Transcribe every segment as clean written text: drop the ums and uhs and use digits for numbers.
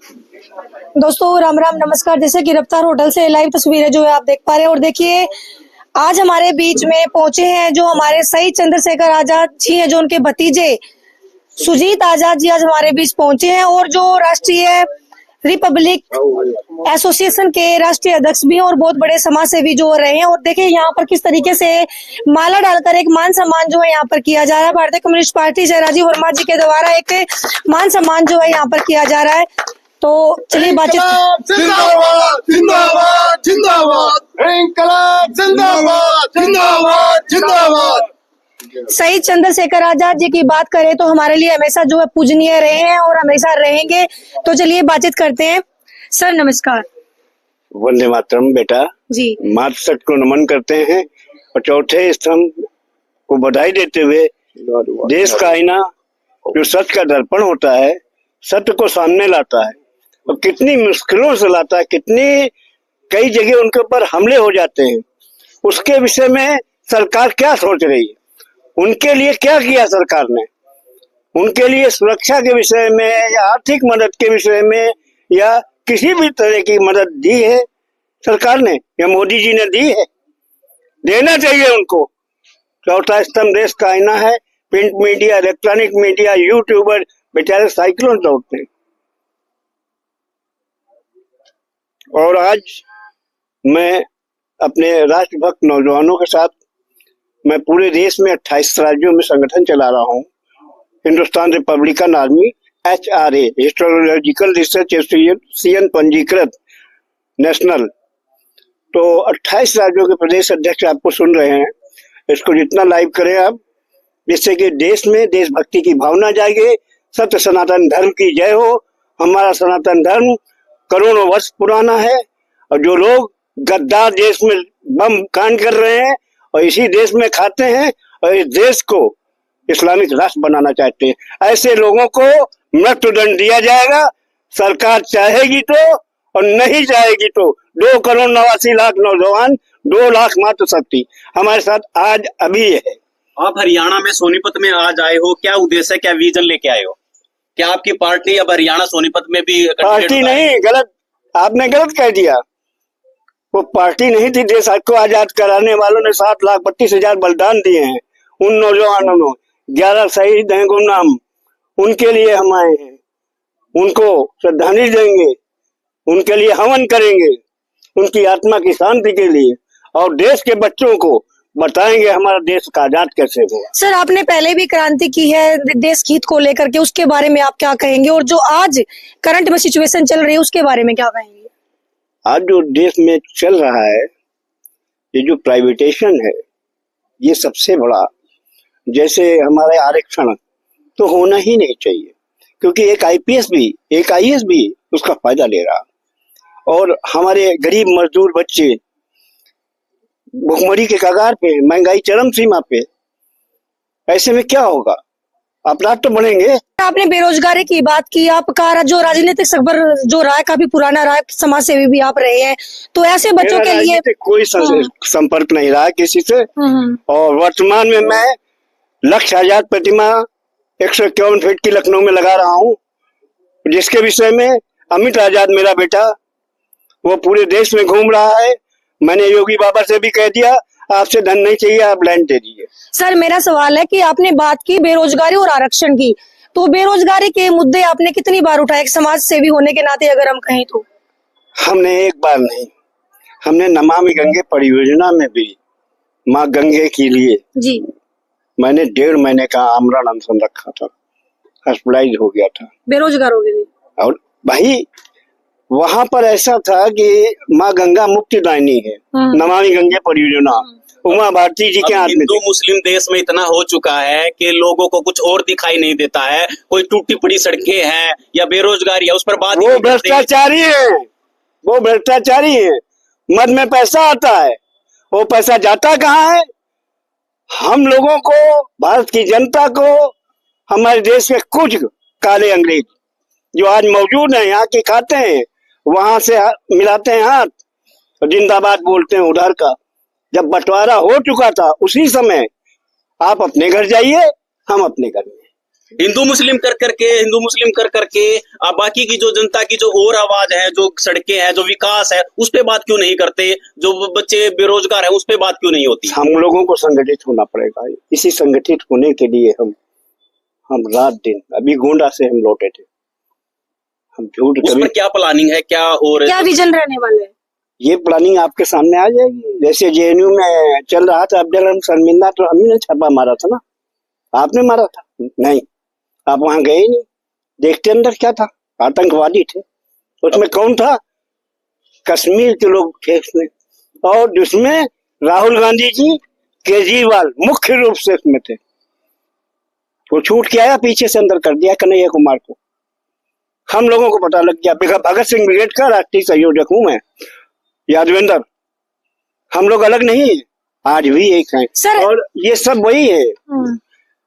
दोस्तों राम राम नमस्कार। जैसे कि रफ्तार होटल से लाइव तस्वीरें जो है आप देख पा रहे हैं और देखिए आज हमारे बीच में पहुंचे हैं जो हमारे शहीद चंद्रशेखर आजाद जी हैं, जो उनके भतीजे सुजीत आजाद जी आज हमारे बीच पहुंचे हैं और जो राष्ट्रीय रिपब्लिक एसोसिएशन के राष्ट्रीय अध्यक्ष भी हैं और बहुत बड़े समाज सेवी जो रहे हैं। और देखिए यहाँ पर किस तरीके से माला डालकर एक मान सम्मान जो है यहाँ पर किया जा रहा है। भारतीय कम्युनिस्ट पार्टी से राजीव वर्मा जी के द्वारा एक मान सम्मान जो है यहाँ पर किया जा रहा है। तो चलिए बातचीत। जिंदाबाद जिंदाबाद जिंदाबाद इंकलाब जिंदाबाद जिंदाबाद जिंदाबाद। शहीद चंद्रशेखर आजाद जी की बात करें तो हमारे लिए हमेशा जो है पूजनीय रहे हैं और हमेशा रहेंगे। तो चलिए बातचीत करते हैं। सर नमस्कार। वंदे मातरम बेटा जी। मातृशक्ति को नमन करते हैं और चौथे स्तंभ को बधाई देते हुए देश का आईना जो सच का दर्पण होता है, सत्य को सामने लाता है और कितनी मुश्किलों से लाता है, कितनी कई जगह उनके ऊपर हमले हो जाते हैं, उसके विषय में सरकार क्या सोच रही है, उनके लिए क्या किया सरकार ने, उनके लिए सुरक्षा के विषय में या आर्थिक मदद के विषय में या किसी भी तरह की मदद दी है सरकार ने या मोदी जी ने दी है। देना चाहिए उनको। चौथा स्तंभ देश का आईना है। Print media, electronic media, YouTuber बेचारे साइकिलों दौड़ते हैं। और आज मैं अपने राष्ट्रभक्त नौजवानों के साथ मैं पूरे देश में 28 राज्यों में संगठन चला रहा हूँ। Hindustan Republican army HRA histological research association पंजीकृत नेशनल। तो 28 राज्यों के प्रदेश अध्यक्ष आपको सुन रहे हैं। इसको जितना लाइव करें आप, जिससे कि देश में देशभक्ति की भावना जागे। सत्य सनातन धर्म की जय हो। हमारा सनातन धर्म करोड़ों वर्ष पुराना है और जो लोग गद्दार देश में बम कांड कर रहे हैं और इसी देश में खाते हैं और इस देश को इस्लामिक राष्ट्र बनाना चाहते हैं, ऐसे लोगों को मृत्युदंड दिया जाएगा। सरकार चाहेगी तो और नहीं चाहेगी तो 2,89,00,000 नौजवान, 2 लाख मातृशक्ति हमारे साथ आज अभी है। आप हरियाणा में सोनीपत में आज आए हो, क्या उद्देश्य है, क्या विजन लेके आए हो? क्या आपकी पार्टी अब हरियाणा सोनीपत में भी पार्टी नहीं, गलत, आपने गलत कह दिया। वो पार्टी नहीं थी। देश को आजाद कराने वालों ने 7,32,000 बलिदान दिए हैं। उन नौजवानों ने 11 शहीद हैं गुमनाम, उनके लिए हम आए हैं। उनको श्रद्धांजलि देंगे, उनके लिए हवन करेंगे, उनकी आत्मा की शांति के लिए, और देश के बच्चों को बताएंगे हमारा देश का आजाद कैसे हुआ। सर आपने पहले भी क्रांति की है देश हित को लेकर के, उसके बारे में आप क्या कहेंगे? और जो आज करंट में सिचुएशन चल रही है उसके बारे में क्या कहेंगे? आज जो देश में चल रहा है, ये जो प्राइवेटेशन है, ये सबसे बड़ा, जैसे हमारे आरक्षण तो होना ही नहीं चाहिए, क्योंकि एक IPS भी, एक IAS भी उसका फायदा ले रहा और हमारे गरीब मजदूर बच्चे भुखमरी के कगार पे, महंगाई चरम सीमा पे। ऐसे में क्या होगा? अपराध तो बढ़ेंगे। आपने बेरोजगारी की बात की, आपका जो राजनीतिक सफर जो रहा है काफी पुराना रहा है, समाज सेवी भी आप रहे हैं, तो ऐसे बच्चों के लिए कोई संपर्क नहीं रहा किसी से। और वर्तमान में मैं लक्ष्य आजाद प्रतिमा 151 फीट की लखनऊ में लगा रहा हूँ, जिसके विषय में अमित आजाद मेरा बेटा वो पूरे देश में घूम रहा है। मैंने योगी बाबा से भी कह दिया, आपसे धन नहीं चाहिए, आप लैंड दे दीजिए। सर मेरा सवाल है कि आपने बात की बेरोजगारी और आरक्षण की, तो बेरोजगारी के मुद्दे आपने कितनी बार उठाए समाज सेवी होने के नाते, अगर हम कहें तो? हमने एक बार नहीं, हमने नमामि गंगे परियोजना में भी माँ गंगे के लिए जी मैंने 1.5 महीने का आमरण अनशन रखा था, हॉस्पिटलाइज हो गया था, बेरोजगार हो गए। और भाई वहां पर ऐसा था कि माँ गंगा मुक्तिदायिनी है, नमामि गंगे परियोजना उमा भारती जी के हाथ में। हिंदू मुस्लिम देश में इतना हो चुका है कि लोगों को कुछ और दिखाई नहीं देता है। कोई टूटी पड़ी सड़कें हैं या बेरोजगारी है, उस पर बात। वो भ्रष्टाचारी है, वो भ्रष्टाचारी है। मद में पैसा आता है, वो पैसा जाता कहाँ है? हम लोगों को, भारत की जनता को, हमारे देश के कुछ काले अंग्रेज जो आज मौजूद हैं, यहाँ के खाते हैं, वहां से मिलाते हैं हाथ और जिंदाबाद बोलते हैं उधर का। जब बंटवारा हो चुका था उसी समय आप अपने घर जाइए, हम अपने घर में। हिंदू मुस्लिम कर करके अब बाकी की जो जनता की जो और आवाज है, जो सड़कें हैं, जो विकास है, उस पे बात क्यों नहीं करते? जो बच्चे बेरोजगार है उस पे बात क्यों नहीं होती? हम लोगों को संगठित होना पड़ेगा। इसी संगठित होने के लिए हम रात दिन, अभी गोंडा से हम लौटे थे, हम झूठ उस कभी, पर क्या प्लानिंग है, क्या और क्या विजन रहने वाले है? ये प्लानिंग आपके सामने आ जाएगी। जैसे जेएनयू में चल रहा था अफजल हम शर्मिंदा, तो हम ही ने छापा मारा था ना, आपने मारा था? नहीं, आप वहां गए ही नहीं। देखते अंदर क्या था, आतंकवादी थे। उसमें कौन था? कश्मीर के लोग थे उसमें, और जिसमें राहुल गांधी जी, केजरीवाल मुख्य रूप से उसमें थे। वो छूट के आया, पीछे से अंदर कर दिया कन्हैया कुमार को। हम लोगों को पता लग गया। भगत सिंह ब्रिगेड का राष्ट्रीय संयोजक हूं मैं, यादवेंद्र। हम लोग अलग नहीं है, आज भी एक हैं। सर, और ये सब वही है,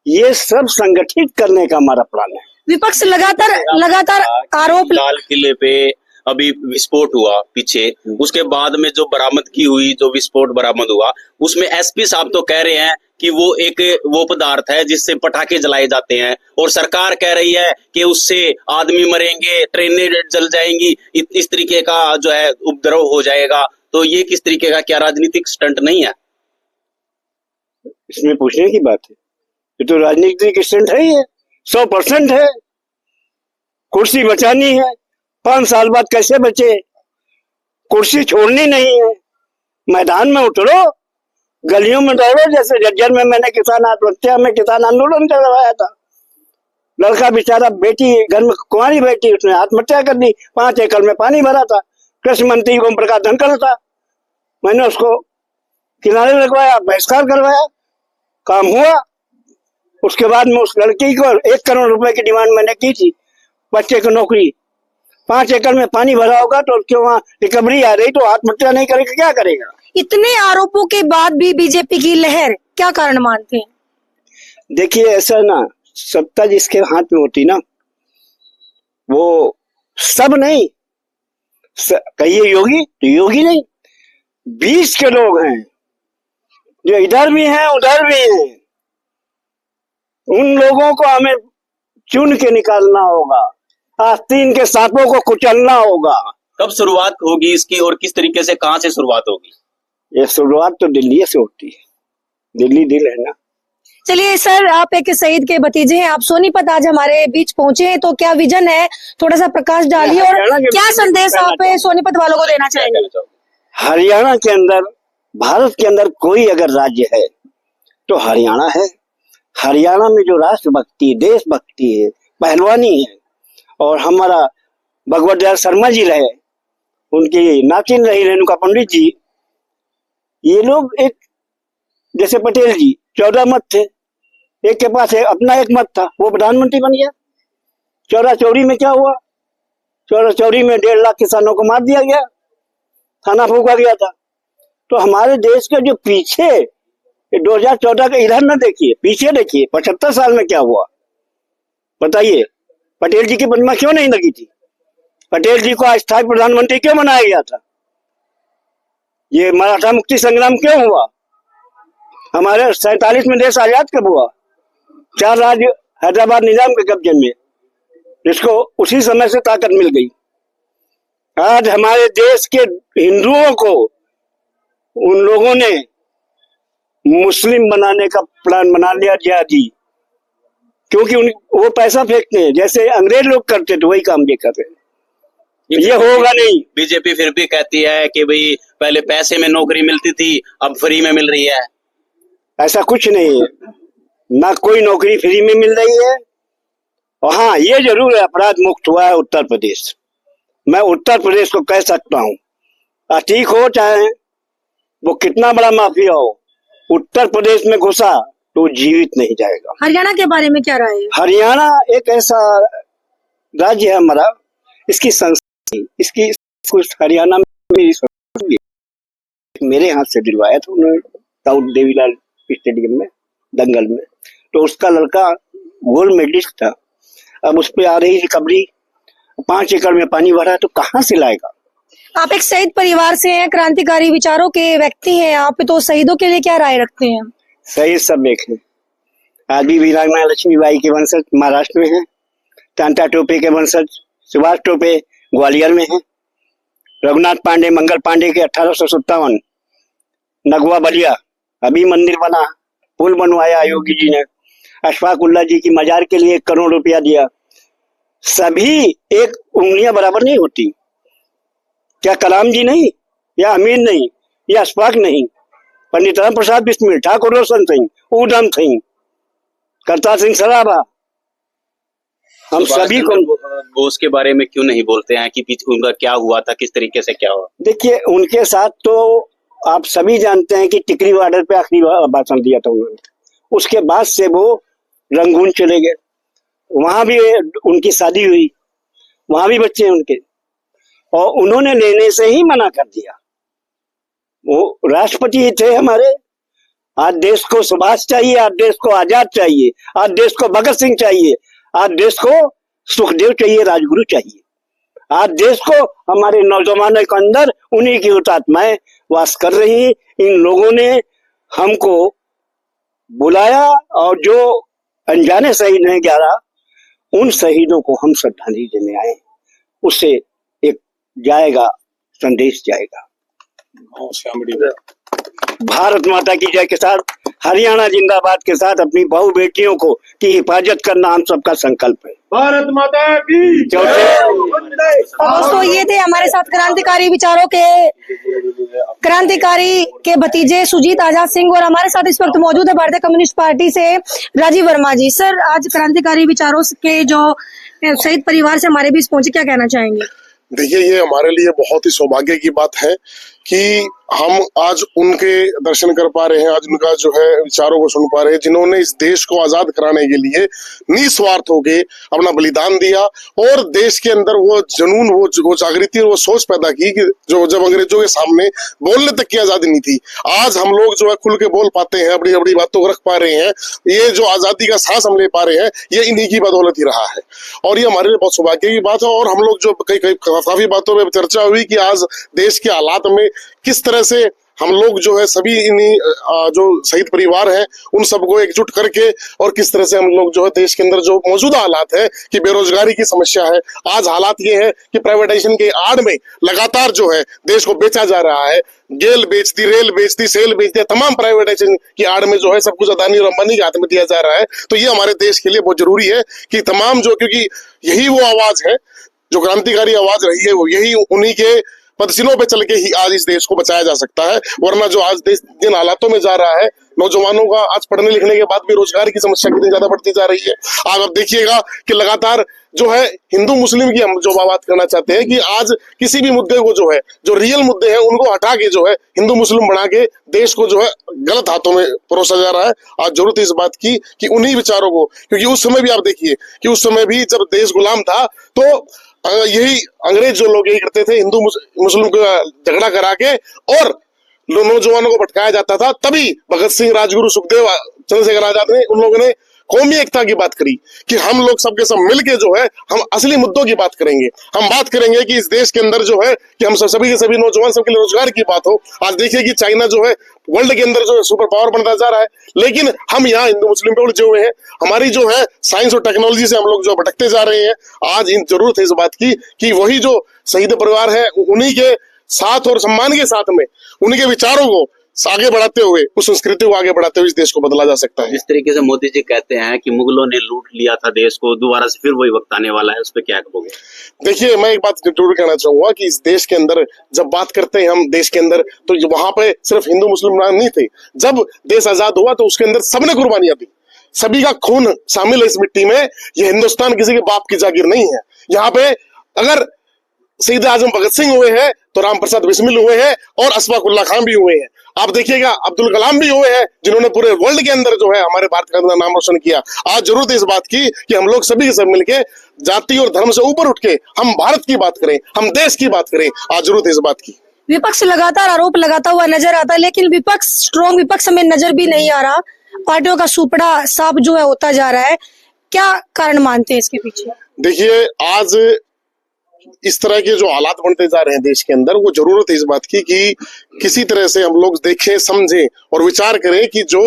ये सब संगठित करने का हमारा प्लान है। विपक्ष लगातार आरोप लाल किले पे अभी विस्फोट हुआ पीछे, उसके बाद में जो बरामद की हुई, जो विस्फोट बरामद हुआ, उसमें एसपी साहब तो कह रहे हैं कि वो पदार्थ है जिससे पटाखे जलाए जाते हैं, और सरकार कह रही है कि उससे आदमी मरेंगे, ट्रेनें जल जाएंगी, इस तरीके का जो है उपद्रव हो जाएगा। तो ये किस तरीके का, क्या राजनीतिक स्टंट नहीं है? इसमें पूछने की बात है, ये तो राजनीतिक स्टंट है, ये 100% है। कुर्सी बचानी है, 5 साल बाद कैसे बचे? कुर्सी छोड़नी नहीं है। मैदान में उतरो, गलियों में दौड़ो। जैसे जज्जर में मैंने किसान आत्महत्या में किसान आंदोलन करवाया था, लड़का बेचारा, बेटी घर में कुंवारी बेटी, उसने आत्महत्या कर दी। 5 एकड़ में पानी भरा था, कृषि मंत्री ओम प्रकाश धनखड़ था, मैंने उसको किनारे लगवाया, बहिष्कार करवाया, काम हुआ। उसके बाद में उस लड़की को 1 करोड़ रुपए की डिमांड मैंने की थी, बच्चे को नौकरी। 5 एकड़ में पानी भरा होगा तो उसके वहां रिकवरी आ रही, तो आत्महत्या नहीं करेगा, क्या करेगा? इतने आरोपों के बाद भी बीजेपी की लहर, क्या कारण मानते हैं? देखिए, ऐसा ना, सत्ता जिसके हाथ में होती ना, वो सब नहीं, कहिए योगी तो योगी नहीं, 20 के लोग हैं जो इधर भी हैं उधर भी हैं। उन लोगों को हमें चुन के निकालना होगा, आस्तीन के सांपों को कुचलना होगा। कब शुरुआत होगी इसकी, और किस तरीके से, कहां से शुरुआत होगी? ये शुरुआत तो दिल्ली से होती है, दिल्ली दिल है ना। चलिए सर, आप एक शहीद के भतीजे हैं, आप सोनीपत आज हमारे बीच पहुंचे हैं, तो क्या विजन है, थोड़ा सा प्रकाश डालिए, और क्या संदेश आप सोनीपत वालों को देना चाहेंगे? हरियाणा के अंदर, भारत के अंदर कोई अगर राज्य है तो हरियाणा है। हरियाणा में जो राष्ट्रभक्ति, देशभक्ति है, पहलवानी है, और हमारा भगवत दयाल शर्मा जी रहे, उनकी नातिन रही रेणुका पंडित जी, ये लोग एक, जैसे पटेल जी 14 मत थे, एक के पास अपना एक मत था, वो प्रधानमंत्री बन गया। चौरा चौरी में क्या हुआ? चौरा चौरी में 1.5 लाख किसानों को मार दिया गया, थाना फूका गया था। तो हमारे देश के जो पीछे 2014 का इधर न देखिए, पीछे देखिए, 75 साल में क्या हुआ बताइए? पटेल जी की प्रतिमा क्यों नहीं लगी थी? पटेल जी को अस्थायी प्रधानमंत्री क्यों बनाया गया था? ये मराठा मुक्ति संग्राम क्यों हुआ? हमारे 47 में देश आजाद कब हुआ? 4 राज्य हैदराबाद निजाम के कब्जे में, जिसको उसी समय से ताकत मिल गई। आज हमारे देश के हिंदुओं को उन लोगों ने मुस्लिम बनाने का प्लान बना लिया, जिहादी, क्योंकि वो पैसा फेंकते हैं, जैसे अंग्रेज लोग करते थे वही काम भी कर रहे हैं। ये होगा नहीं। बीजेपी फिर भी कहती है कि भाई पहले पैसे में नौकरी मिलती थी, अब फ्री में मिल रही है। ऐसा कुछ नहीं है, ना कोई नौकरी फ्री में मिल रही है। और हाँ, ये जरूर है, अपराध मुक्त हुआ है उत्तर प्रदेश। मैं उत्तर प्रदेश को कह सकता हूँ, अतीक हो चाहे वो कितना बड़ा माफिया हो, उत्तर प्रदेश में घुसा तो जीवित नहीं जाएगा। हरियाणा के बारे में क्या राय है? हरियाणा एक ऐसा राज्य है हमारा, इसकी संस्कृति, इसकी कुछ हरियाणा में मेरी संस्कृति मेरे हाथ से दिलवाया था उन्होंने, दाऊद देवीलाल स्टेडियम में, दंगल में। तो उसका लड़का गोल्ड मेडलिस्ट था। अब उस पर आ रही रिकवरी, 5 एकड़ में पानी भरा, तो कहाँ से लाएगा? आप एक शहीद परिवार से हैं, क्रांतिकारी विचारों के व्यक्ति हैं आप, तो शहीदों के लिए क्या राय रखते हैं? शहीद सब एक है, आदि वीरांगना लक्ष्मीबाई के वंशज महाराष्ट्र में हैं। तांता टोपे के वंशज सुभाष टोपे ग्वालियर में हैं। रघुनाथ पांडे मंगल पांडे के 1857 नगवा बलिया अभी मंदिर बना, पुल बनवाया योगी जी ने। अशफाक उल्लाह जी की मजार के लिए 1 करोड़ रुपया दिया। सभी एक उंगलियां बराबर नहीं होती। क्या कलाम जी नहीं, या अमीर नहीं, या अशफाक नहीं, पंडित राम प्रसाद बिस्मिल, ठाकुर रोशन सिंह, ऊधम सिंह, करतार सिंह सराबा, हम सभी को। बोस के बारे में क्यों नहीं बोलते हैं कि पीछे उनका क्या हुआ था, किस तरीके से क्या हुआ? देखिए, उनके साथ तो आप सभी जानते हैं कि टिकरी बॉर्डर पे आखिरी भाषण दिया था उन्होंने। उसके बाद से वो रंगून चले गए, वहां भी उनकी शादी हुई, वहां भी बच्चे हैं उनके, और उन्होंने लेने से ही मना कर दिया। वो राष्ट्रपति ही थे हमारे। आज देश को सुभाष चाहिए, आज देश को आजाद चाहिए, आज देश को भगत सिंह चाहिए, आज देश को सुखदेव चाहिए, राजगुरु चाहिए। आज देश को हमारे नौजवानों के अंदर उन्हीं की हुतात्माएं वास कर रही। इन लोगों ने हमको बुलाया और जो अनजाने शहीद हैं 11, उन शहीदों को हम श्रद्धांजलि देने आए। उससे एक जाएगा संदेश जाएगा। भारत माता की जय के साथ, हरियाणा जिंदाबाद के साथ अपनी बहू बेटियों को की हिफाजत करना हम सबका संकल्प है। भारत माता की जय। दोस्तों, ये थे हमारे साथ क्रांतिकारी के भतीजे सुजीत आजाद सिंह, और हमारे साथ इस वक्त मौजूद है भारतीय कम्युनिस्ट पार्टी से राजीव वर्मा जी। सर, आज क्रांतिकारी विचारों के जो शहीद परिवार से हमारे बीच पहुंचे, क्या कहना चाहेंगे? देखिए, ये हमारे लिए बहुत ही सौभाग्य की बात है कि हम आज उनके दर्शन कर पा रहे हैं, आज उनका जो है विचारों को सुन पा रहे हैं, जिन्होंने इस देश को आजाद कराने के लिए निस्वार्थ होके अपना बलिदान दिया और देश के अंदर वो जुनून, वो जागृति और वो सोच पैदा की कि जो जब अंग्रेजों के सामने बोलने तक की आजादी नहीं थी, आज हम लोग जो है खुल के बोल पाते हैं, बड़ी बड़ी बातों को रख पा रहे हैं। ये जो आजादी का सांस हम ले पा रहे हैं, ये इन्हीं की बदौलत ही रहा है और ये हमारे लिए बहुत सौभाग्य की बात है। और हम लोग जो काफी बातों में चर्चा हुई कि आज देश के हालात में किस तरह से हम लोग जो है सभी इन्हीं जो शहीद परिवार हैं उन सबको एकजुट करके और किस तरह से हम लोग जो है देश के अंदर जो मौजूदा हालात है कि बेरोजगारी की समस्या है, आज हालात ये है कि प्राइवेटाइजेशन के आड़ में लगातार जो है देश को बेचा जा रहा है। गेल बेचती, रेल बेचती, सेल बेचती, तमाम प्राइवेटाइजेशन की आड़ में जो है सब कुछ अदानी और अंबानी के हाथ में दिया जा रहा है। तो ये हमारे देश के लिए बहुत जरूरी है कि तमाम जो, क्योंकि यही वो आवाज है जो क्रांतिकारी आवाज रही है, वो यही उन्हीं के पदचिन्हों पे चल के ही आज इस देश को बचाया जा सकता है। वरना जो आज देश जिन हालातों में जा रहा है, नौजवानों का आज पढ़ने लिखने के बाद भी रोजगार की समस्या कितनी ज्यादा बढ़ती जा रही है। आज आप देखिएगा कि लगातार जो है हिंदू मुस्लिम की हम जो बात करना चाहते हैं कि आज किसी भी मुद्दे को जो है, जो रियल मुद्दे हैं उनको हटा के जो है हिंदू मुस्लिम बना के देश को जो है गलत हाथों में परोसा जा रहा है। आज जरूरत है इस बात की कि उन्हीं विचारों को, क्योंकि उस समय भी आप देखिए कि उस समय भी जब देश गुलाम था तो यही अंग्रेज जो लोग यही करते थे, हिंदू मुस्लिम को झगड़ा करा के और नौजवानों को भटकाया जाता था। तभी भगत सिंह, राजगुरु, सुखदेव, चंद्रशेखर आजाद ने उन लोगों ने कौमी एकता की बात करी कि हम लोग सबके सब मिलके जो है हम असली मुद्दों की बात करेंगे। हम बात करेंगे कि इस देश के अंदर जो है कि हम सभी के सभी नौजवान सबके लिए रोजगार की बात हो। आज देखिए कि चाइना जो है वर्ल्ड के अंदर जो है सुपर पावर बनता जा रहा है, लेकिन हम यहाँ हिंदू मुस्लिम पे उलझे हुए हैं। हमारी जो है साइंस और टेक्नोलॉजी से हम लोग जो भटकते जा रहे हैं। आज इन जरूरत है इस बात की कि वही जो शहीद परिवार है उन्हीं के साथ और सम्मान के साथ में उनके विचारों को आगे बढ़ाते हुए, उस संस्कृति को आगे बढ़ाते हुए इस देश को बदला जा सकता है। जिस तरीके से मोदी जी कहते हैं कि मुगलों ने लूट लिया था देश को, दोबारा से फिर वही वक्त आने वाला है, उस पर क्या कहोगे? देखिए, मैं एक बात जरूर कहना चाहूंगा कि इस देश के अंदर जब बात करते हैं हम देश के अंदर, तो वहां पे सिर्फ हिंदू मुस्लिम नहीं थे। जब देश आजाद हुआ तो उसके अंदर सबने कुर्बानियां दी, सभी का खून शामिल है इस मिट्टी में। ये हिंदुस्तान किसी के बाप की जागीर नहीं है। यहाँ पे अगर शहीद आजम भगत सिंह हुए हैं तो राम प्रसाद बिस्मिल हुए हैं और अशफाक उल्लाह खान भी हुए हैं। आप देखिएगा अब्दुल कलाम भी हुए हैं, जिन्होंने पूरे वर्ल्ड के अंदर जो है हमारे भारत का नाम रोशन किया। आज जरूरत है इस बात की कि हम लोग सभी के सब मिलके जाति और धर्म से ऊपर उठ के हम भारत की बात करें, हम देश की बात करें। आज जरूरत है इस बात की। विपक्ष लगातार आरोप लगाता हुआ नजर आता है, लेकिन विपक्ष स्ट्रॉन्ग विपक्ष हमें नजर भी नहीं आ रहा। पार्टियों का सुपड़ा साफ जो है होता जा रहा है। क्या कारण मानते हैं इसके पीछे? देखिए, आज इस तरह के जो हालात बनते जा रहे हैं देश के अंदर, वो जरूरत है इस बात की कि किसी तरह से हम लोग देखें, समझें और विचार करें कि जो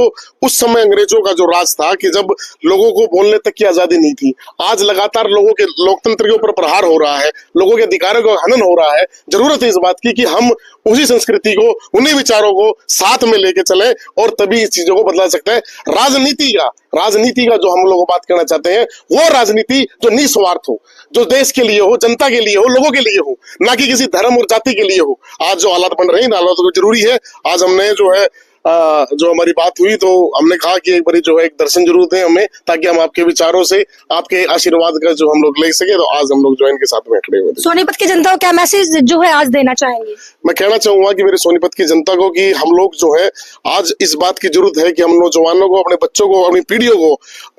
उस समय अंग्रेजों का जो राज था कि जब लोगों को बोलने तक की आजादी नहीं थी, आज लगातार लोगों के लोकतंत्र के ऊपर प्रहार हो रहा है, लोगों के अधिकारों का हनन हो रहा है। जरूरत है इस बात की कि हम उसी संस्कृति को, उन्हीं विचारों को साथ में लेके चले और तभी इस चीजों को बदला सकता है। राजनीति का जो हम लोग बात करना चाहते हैं वो राजनीति जो निस्वार्थ हो, जो देश के लिए हो, जनता के लिए हो, लोगों के लिए हो, ना कि किसी धर्म और जाति के लिए हो। आज जो हालात बन रहे हैं, हालात तो जरूरी है। आज हमने जो है जो हमारी बात हुई तो हमने कहा कि एक बारी जो है एक दर्शन जरूर दें हमें, ताकि हम आपके विचारों से, आपके आशीर्वाद का जो हम लोग ले सके। तो आज हम लोग जो है इनके साथ में खड़े हुए थे। सोनीपत की जनता को क्या मैसेज जो है आज देना चाहेंगे? मैं कहना चाहूंगा कि मेरे सोनीपत की जनता को कि हम लोग जो है आज इस बात की जरूरत है कि हम नौजवानों को, अपने बच्चों को, अपनी पीढ़ियों को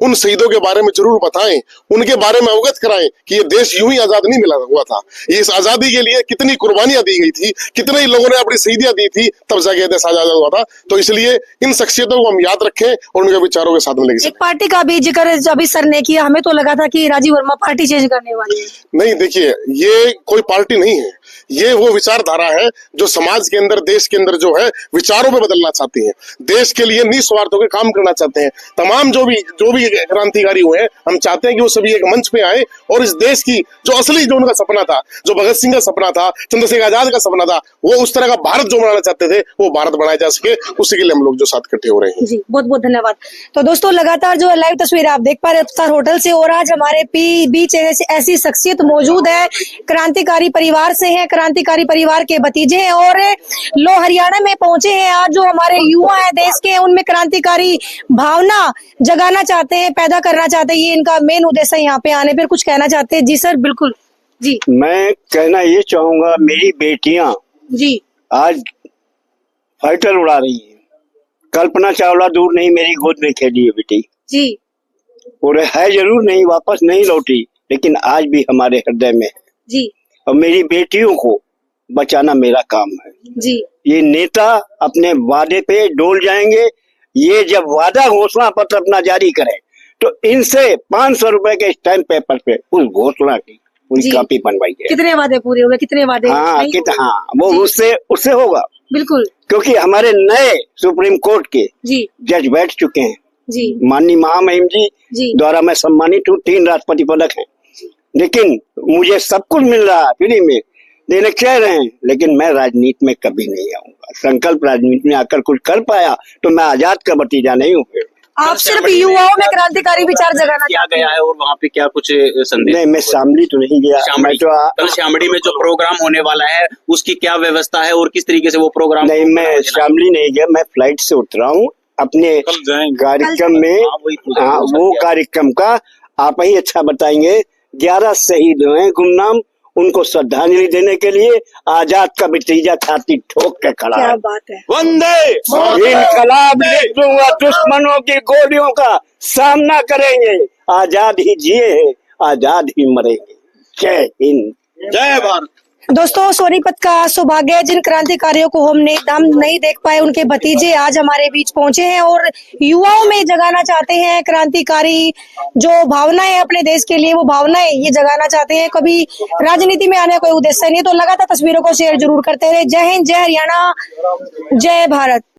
उन शहीदों के बारे में जरूर बताएं, उनके बारे में अवगत कराएं कि ये देश यूं ही आजाद नहीं मिला हुआ था। ये इस आजादी के लिए कितनी कुर्बानियां दी गई थी, कितने ही लोगों ने अपनी शहीदियां दी थी, तब जाके देश आजाद हुआ था। तो इसलिए इन शख्सियतों को हम याद रखें और उनके विचारों के साथ में लेके एक पार्टी का भी जिक्र अभी सर ने किया, हमें तो लगा था कि राजीव वर्मा पार्टी चेंज करने वाली है। नहीं, देखिए, ये कोई पार्टी नहीं है, ये वो विचारधारा है जो समाज के अंदर, देश के अंदर जो है विचारों पे बदलना चाहती है, देश के लिए निस्वार्थ होकर काम करना चाहते हैं। तमाम जो भी क्रांतिकारी हुए हैं, हम चाहते हैं कि वो सभी एक मंच पे आए और इस देश की जो असली, जो उनका सपना था, जो भगत सिंह का सपना था, चंद्रशेखर आजाद का सपना था, वो उस तरह का भारत जो बनाना चाहते थे, वो भारत बनाया जा सके, उसी के लिए हम लोग जो साथ इकट्ठे हो रहे हैं। जी, बहुत बहुत धन्यवाद। तो दोस्तों, लगातार जो लाइव तस्वीर आप देख पा रहे हैं रफ्तार होटल से, और आज हमारे बीच ऐसी शख्सियत मौजूद है, क्रांतिकारी परिवार से हैं, क्रांतिकारी परिवार के भतीजे हैं और लो हरियाणा में पहुंचे हैं। आज जो हमारे युवा है देश के, उनमें क्रांतिकारी भावना जगाना चाहते हैं, पैदा करना चाहते हैं, ये इनका मेन उद्देश्य है। यहाँ पे आने पर कुछ कहना चाहते हैं? जी सर, बिल्कुल जी। मैं कहना ये चाहूंगा, मेरी बेटियां जी आज फाइटर उड़ा रही है। कल्पना चावला दूर नहीं, मेरी गोद में खेली है बेटी जी, और है जरूर नहीं, वापस नहीं लौटी, लेकिन आज भी हमारे हृदय में है जी, और मेरी बेटियों को बचाना मेरा काम है जी। ये नेता अपने वादे पे डोल जाएंगे। ये जब वादा घोषणा पत्र अपना जारी करें तो इनसे 500 रुपए के स्टैम्प पेपर पे उस घोषणा की पूरी जी। कॉपी बनवाई है। कितने वादे पूरे हुए, कितने वादे हाँ, नहीं हुए? हाँ, वो जी। उससे होगा, बिल्कुल क्योंकि हमारे नए सुप्रीम कोर्ट के जी, जज बैठ चुके हैं। जी, माननीय महामहिम जी। जी द्वारा मैं सम्मानित हूँ, 3 राष्ट्रपति पदक हैं, लेकिन मुझे सब कुछ मिल रहा है फ्री में, देने कह रहे हैं, लेकिन मैं राजनीति में कभी नहीं आऊंगा। संकल्प राजनीति में आकर कुछ कर पाया तो मैं आजाद का भतीजा नहीं हूँ। आप सिर्फ युवाओं में क्रांतिकारी विचार जगाना किया गया है और वहाँ पे क्या कुछ संदेश? नहीं, मैं शामली तो नहीं गया। मैं तो कल शामली में जो प्रोग्राम होने वाला है उसकी क्या व्यवस्था है और किस तरीके से वो प्रोग्राम? नहीं, मैं शामली नहीं गया, मैं फ्लाइट से उतरा हूँ अपने कार्यक्रम में। हाँ, वो कार्यक्रम का आप ही अच्छा बताएंगे। 11 शहीद हुए गुमनाम, उनको श्रद्धांजलि देने के लिए आजाद का भतीजा छाती ठोक के खड़ा है। क्या बात है। वंदे इनकलाब लिख दूंगा, दुश्मनों की गोलियों का सामना करेंगे, आजाद ही जिए हैं, आजाद ही मरेंगे। जय हिंद, जय भारत। दोस्तों, सोनीपत का सौभाग्य है, जिन क्रांतिकारियों को हम नहीं देख पाए, उनके भतीजे आज हमारे बीच पहुंचे हैं और युवाओं में जगाना चाहते हैं क्रांतिकारी जो भावनाएं अपने देश के लिए, वो भावनाएं ये जगाना चाहते हैं। कभी राजनीति में आने का कोई उद्देश्य नहीं, तो लगातार तस्वीरों को शेयर जरूर करते रहे। जय हिंद, जय हरियाणा, जय भारत।